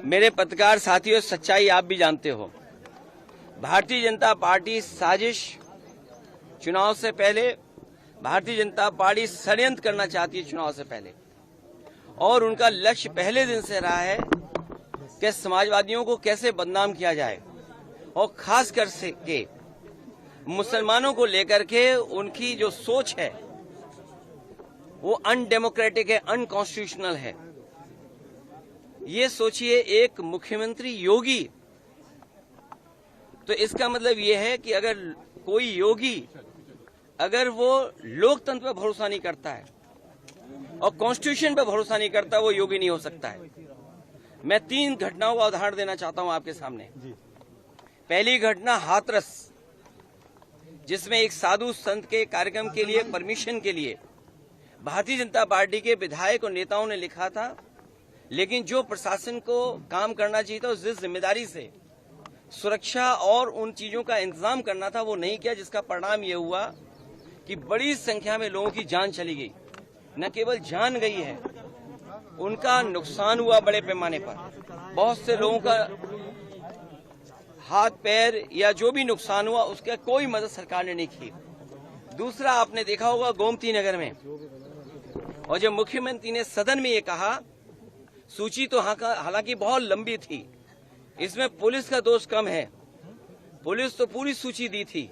मेरे पत्रकार साथियों, सच्चाई आप भी जानते हो। भारतीय जनता पार्टी साजिश, चुनाव से पहले भारतीय जनता पार्टी षड्यंत्र करना चाहती है चुनाव से पहले, और उनका लक्ष्य पहले दिन से रहा है कि समाजवादियों को कैसे बदनाम किया जाए, और खास कर से के मुसलमानों को लेकर के उनकी जो सोच है वो अनडेमोक्रेटिक है, अनकॉन्स्टिट्यूशनल है। ये सोचिए, एक मुख्यमंत्री योगी, तो इसका मतलब ये है कि अगर कोई योगी अगर वो लोकतंत्र पर भरोसा नहीं करता है और कॉन्स्टिट्यूशन पर भरोसा नहीं करता, वो योगी नहीं हो सकता है। मैं 3 घटनाओं का उदाहरण देना चाहता हूं आपके सामने। पहली घटना हाथरस, जिसमें एक साधु संत के कार्यक्रम के लिए परमिशन के लिए भारतीय जनता पार्टी के विधायक और नेताओं ने लिखा था, लेकिन जो प्रशासन को काम करना चाहिए था, जिस जिम्मेदारी से सुरक्षा और उन चीजों का इंतजाम करना था, वो नहीं किया, जिसका परिणाम ये हुआ कि बड़ी संख्या में लोगों की जान चली गई। न केवल जान गई है, उनका नुकसान हुआ बड़े पैमाने पर। बहुत से लोगों का हाथ पैर या जो भी नुकसान हुआ, उसका कोई मदद सरकार ने नहीं की। दूसरा, आपने देखा होगा गोमती नगर में, और जब मुख्यमंत्री ने सदन में ये कहा, सूची तो हालांकि बहुत लंबी थी, इसमें पुलिस का दोष कम है, पुलिस तो पूरी सूची दी थी,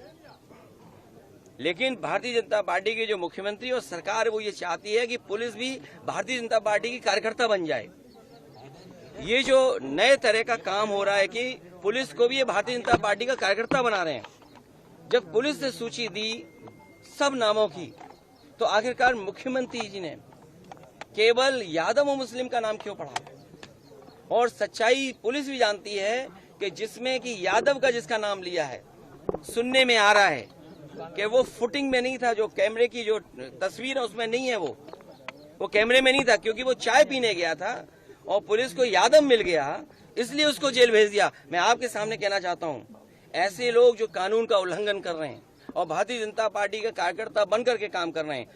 लेकिन भारतीय जनता पार्टी के जो मुख्यमंत्री और सरकार है वो ये चाहती है कि पुलिस भी भारतीय जनता पार्टी की कार्यकर्ता बन जाए। ये जो नए तरह का काम हो रहा है कि पुलिस को भी ये भारतीय जनता पार्टी का कार्यकर्ता बना रहे हैं। जब पुलिस ने सूची दी सब नामों की, तो आखिरकार मुख्यमंत्री जी ने केवल यादव और मुस्लिम का नाम क्यों पढ़ा? और सच्चाई पुलिस भी जानती है कि जिसमें कि यादव का जिसका नाम लिया है, सुनने में आ रहा है कि वो फुटिंग में नहीं था, जो कैमरे की जो तस्वीर है उसमें नहीं है, वो कैमरे में नहीं था, क्योंकि वो चाय पीने गया था और पुलिस को यादव मिल गया, इसलिए उसको जेल भेज दिया। मैं आपके सामने कहना चाहता हूं, ऐसे लोग जो कानून का उल्लंघन कर रहे हैं और भारतीय जनता पार्टी का कार्यकर्ता बनकर के काम कर रहे हैं,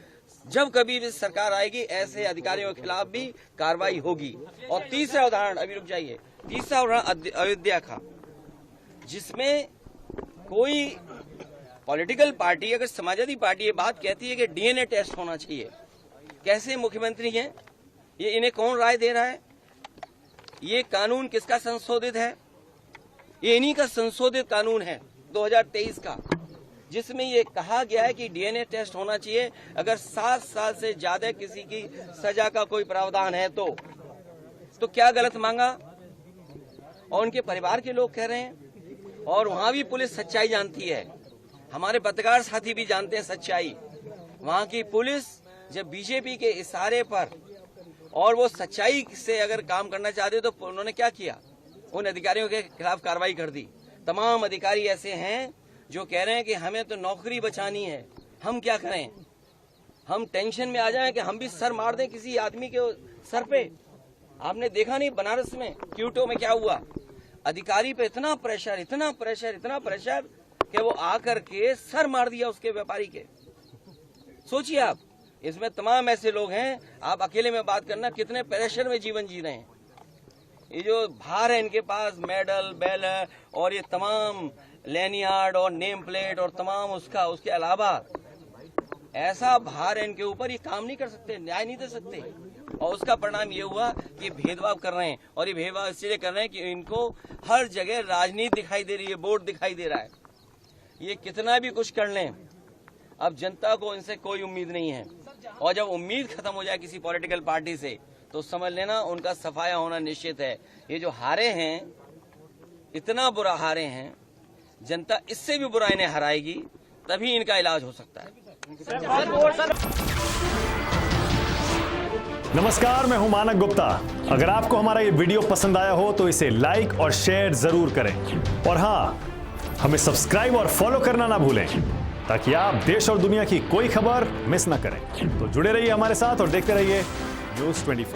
जब कभी भी सरकार आएगी, ऐसे अधिकारियों के खिलाफ भी कार्रवाई होगी। और तीसरा उदाहरण, अभी रुक जाइए, तीसरा उदाहरण अयोध्या का, जिसमें कोई पॉलिटिकल पार्टी, अगर समाजवादी पार्टी ये बात कहती है कि डीएनए टेस्ट होना चाहिए, कैसे मुख्यमंत्री हैं ये, इन्हें कौन राय दे रहा है? ये कानून किसका संशोधित है? ये इन्हीं का संशोधित कानून है 2023 का, जिसमें ये कहा गया है कि डीएनए टेस्ट होना चाहिए अगर 7 साल से ज्यादा किसी की सजा का कोई प्रावधान है तो क्या गलत मांगा? और उनके परिवार के लोग कह रहे हैं, और वहां भी पुलिस सच्चाई जानती है, हमारे पत्रकार साथी भी जानते हैं सच्चाई। वहां की पुलिस जब बीजेपी के इशारे पर और वो सच्चाई से अगर काम करना चाहते तो उन्होंने क्या किया? उन अधिकारियों के खिलाफ कार्रवाई कर दी। तमाम अधिकारी ऐसे हैं जो कह रहे हैं कि हमें तो नौकरी बचानी है, हम क्या करें? हम टेंशन में आ जाएं कि हम भी सर मार दें किसी आदमी के सर पे। आपने देखा नहीं बनारस में क्यूटो में क्या हुआ? अधिकारी पे इतना प्रेशर, इतना प्रेशर, इतना प्रेशर कि वो आकर के सर मार दिया उसके व्यापारी के। सोचिए आप, इसमें तमाम ऐसे लोग हैं, आप अकेले में बात करना कितने प्रेशर में जीवन जी रहे हैं। ये जो भार है इनके पास, मेडल, बैनर और ये तमाम लैनियार्ड और नेम प्लेट और तमाम उसके अलावा ऐसा भार है इनके ऊपर, ये काम नहीं कर सकते, न्याय नहीं दे सकते। और उसका परिणाम ये हुआ कि भेदभाव कर रहे हैं, और ये भेदभाव इसलिए कर रहे हैं कि इनको हर जगह राजनीति दिखाई दे रही है, वोट दिखाई दे रहा है। ये कितना भी कुछ कर लें, अब जनता को इनसे कोई उम्मीद नहीं है, और जब उम्मीद खत्म हो जाए किसी पॉलिटिकल पार्टी से, तो समझ लेना उनका सफाया होना निश्चित है। ये जो हारे हैं, इतना बुरा हारे हैं, जनता इससे भी बुरा इन्हें हराएगी, तभी इनका इलाज हो सकता है। नमस्कार, मैं हूं मानक गुप्ता। अगर आपको हमारा ये वीडियो पसंद आया हो तो इसे लाइक और शेयर जरूर करें, और हाँ, हमें सब्सक्राइब और फॉलो करना ना भूलें, ताकि आप देश और दुनिया की कोई खबर मिस ना करें। तो जुड़े रहिए हमारे साथ और देखते रहिए News 24।